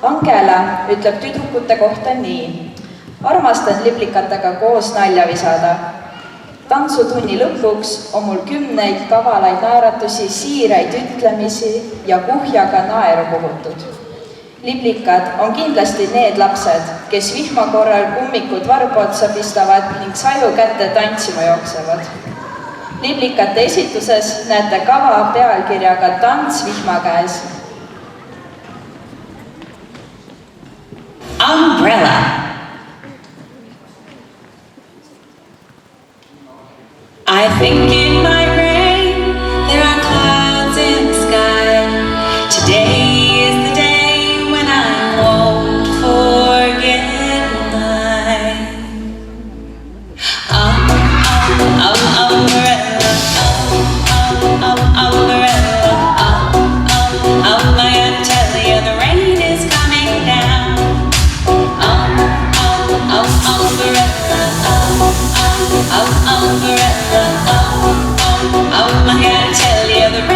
Angela ütleb tüdrukute kohta nii. Armastan liblikatega koos nalja visada. Tantsutunni lõpuks on mul 10 kavalaid naeratusi, siiraid ütlemisi ja kuhjaga naeru puhutud. Liblikad on kindlasti need lapsed, kes vihma korral kummikud varba otsa pistavad ning saju kätte tantsima jooksevad. Liblikate esituses näete kava pealkirjaga Tants vihma käes. Umbrella. I think it might rain, there are clouds in the sky. Today is the day when I won't forget mine. Umbrella, umbrella, I gotta tell you the rain is coming down. Umbrella, umbrella, I gotta tell you the